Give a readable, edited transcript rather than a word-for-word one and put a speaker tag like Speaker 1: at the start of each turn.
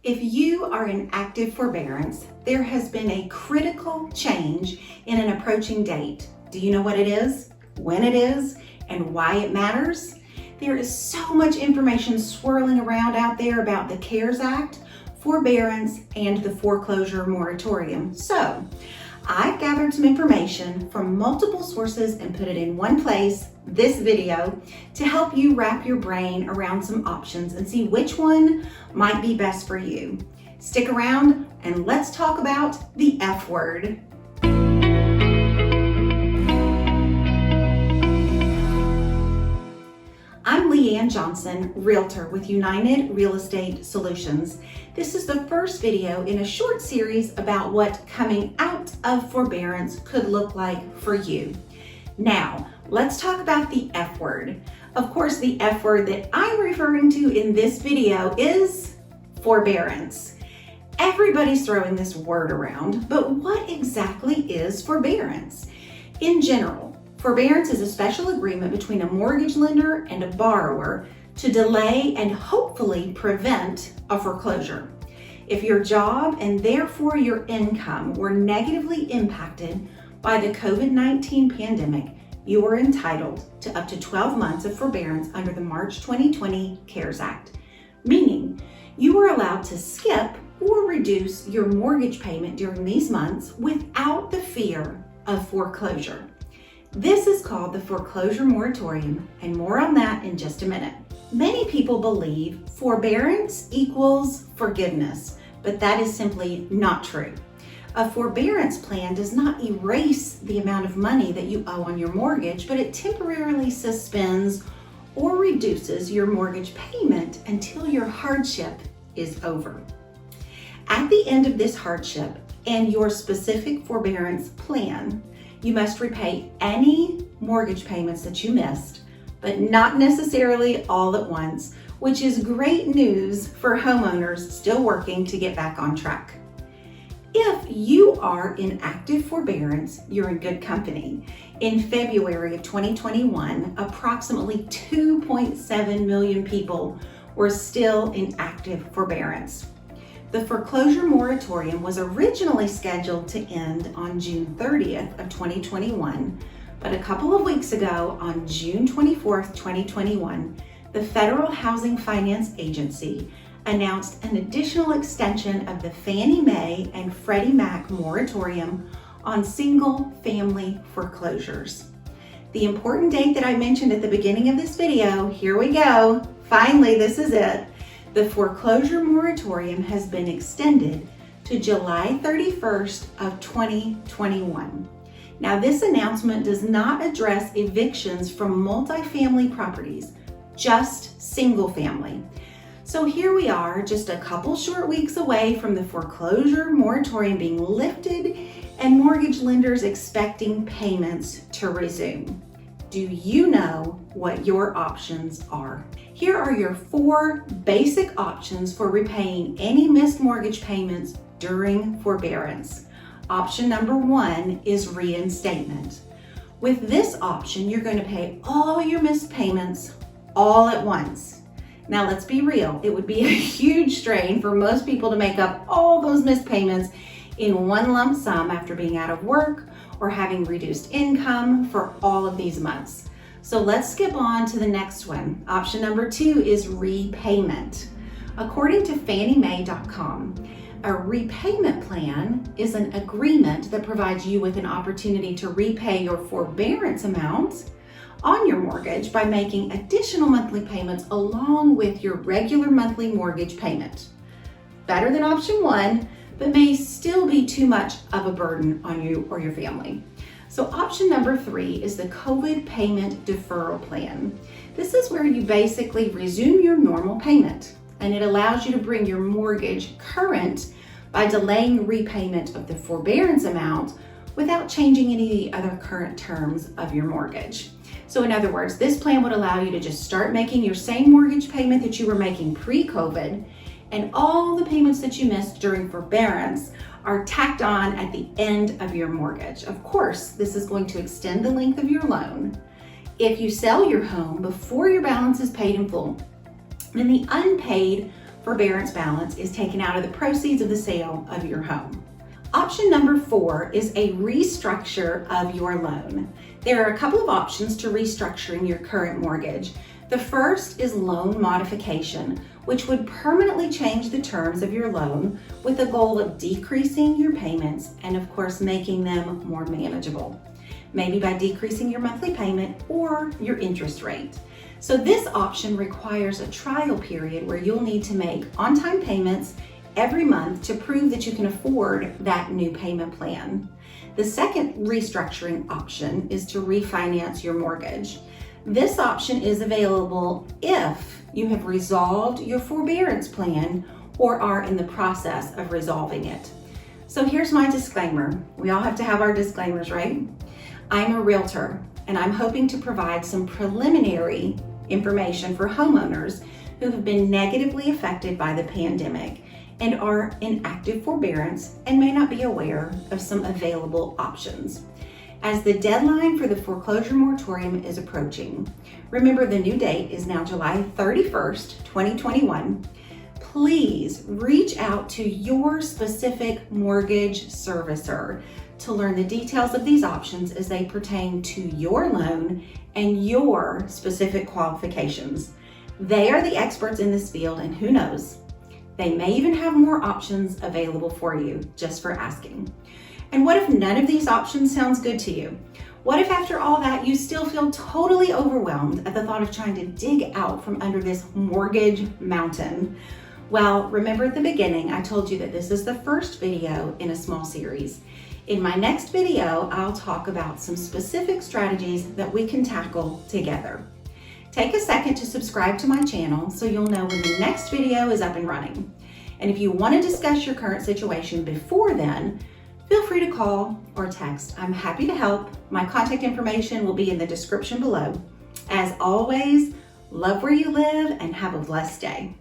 Speaker 1: If you are in active forbearance, there has been a critical change in an approaching date. Do you know what it is, when it is, and why it matters? There is so much information swirling around out there about the CARES Act, forbearance, and the Foreclosure Moratorium. So, I've gathered some information from multiple sources and put it in one place, this video, to help you wrap your brain around some options and see which one might be best for you. Stick around and let's talk about the F word. I'm Leanne Johnson, Realtor with United Real Estate Solutions. This is the first video in a short series about what coming out of forbearance could look like for you. Now, let's talk about the F word. Of course, the F word that I'm referring to in this video is forbearance. Everybody's throwing this word around, but what exactly is forbearance? In general, forbearance is a special agreement between a mortgage lender and a borrower to delay and hopefully prevent a foreclosure. If your job and therefore your income were negatively impacted by the COVID-19 pandemic, you are entitled to up to 12 months of forbearance under the March 2020 CARES Act, meaning you are allowed to skip or reduce your mortgage payment during these months without the fear of foreclosure. This is called the Foreclosure Moratorium, and more on that in just a minute. Many people believe forbearance equals forgiveness, but that is simply not true. A forbearance plan does not erase the amount of money that you owe on your mortgage, but it temporarily suspends or reduces your mortgage payment until your hardship is over. At the end of this hardship and your specific forbearance plan, you must repay any mortgage payments that you missed, but not necessarily all at once, which is great news for homeowners still working to get back on track. If you are in active forbearance, you're in good company. In February of 2021, approximately 2.7 million people were still in active forbearance. The foreclosure moratorium was originally scheduled to end on June 30th of 2021, but a couple of weeks ago, on June 24th, 2021, the Federal Housing Finance Agency announced an additional extension of the Fannie Mae and Freddie Mac moratorium on single-family foreclosures. The important date that I mentioned at the beginning of this video, here we go. Finally, this is it. The foreclosure moratorium has been extended to July 31st of 2021. Now, this announcement does not address evictions from multifamily properties, just single family. So here we are, just a couple short weeks away from the foreclosure moratorium being lifted and mortgage lenders expecting payments to resume. Do you know what your options are? Here are your 4 basic options for repaying any missed mortgage payments during forbearance. Option number 1 is reinstatement. With this option, you're going to pay all your missed payments all at once. Now, let's be real. It would be a huge strain for most people to make up all those missed payments in one lump sum after being out of work or having reduced income for all of these months. So let's skip on to the next one. Option number 2 is repayment. According to FannieMae.com, a repayment plan is an agreement that provides you with an opportunity to repay your forbearance amounts on your mortgage by making additional monthly payments along with your regular monthly mortgage payment. Better than option 1, but may still be too much of a burden on you or your family. So option number 3 is the COVID payment deferral plan. This is where you basically resume your normal payment, and it allows you to bring your mortgage current by delaying repayment of the forbearance amount without changing any of the other current terms of your mortgage. So in other words, this plan would allow you to just start making your same mortgage payment that you were making pre-COVID, and all the payments that you missed during forbearance are tacked on at the end of your mortgage. Of course, this is going to extend the length of your loan. If you sell your home before your balance is paid in full, then the unpaid forbearance balance is taken out of the proceeds of the sale of your home. Option number 4 is a restructure of your loan. There are a couple of options to restructuring your current mortgage. The first is loan modification, which would permanently change the terms of your loan with the goal of decreasing your payments and, of course, making them more manageable. Maybe by decreasing your monthly payment or your interest rate. So this option requires a trial period where you'll need to make on-time payments every month to prove that you can afford that new payment plan. The second restructuring option is to refinance your mortgage. This option is available if you have resolved your forbearance plan or are in the process of resolving it. So here's my disclaimer. We all have to have our disclaimers, right? I'm a realtor, and I'm hoping to provide some preliminary information for homeowners who have been negatively affected by the pandemic and are in active forbearance and may not be aware of some available options. As the deadline for the foreclosure moratorium is approaching, remember the new date is now July 31st, 2021. Please reach out to your specific mortgage servicer to learn the details of these options as they pertain to your loan and your specific qualifications. They are the experts in this field, and who knows, they may even have more options available for you just for asking. And what if none of these options sounds good to you? What if after all that you still feel totally overwhelmed at the thought of trying to dig out from under this mortgage mountain? Well, remember at the beginning, I told you that this is the first video in a small series. In my next video, I'll talk about some specific strategies that we can tackle together. Take a second to subscribe to my channel so you'll know when the next video is up and running. And if you want to discuss your current situation before then, feel free to call or text. I'm happy to help. My contact information will be in the description below. As always, love where you live and have a blessed day.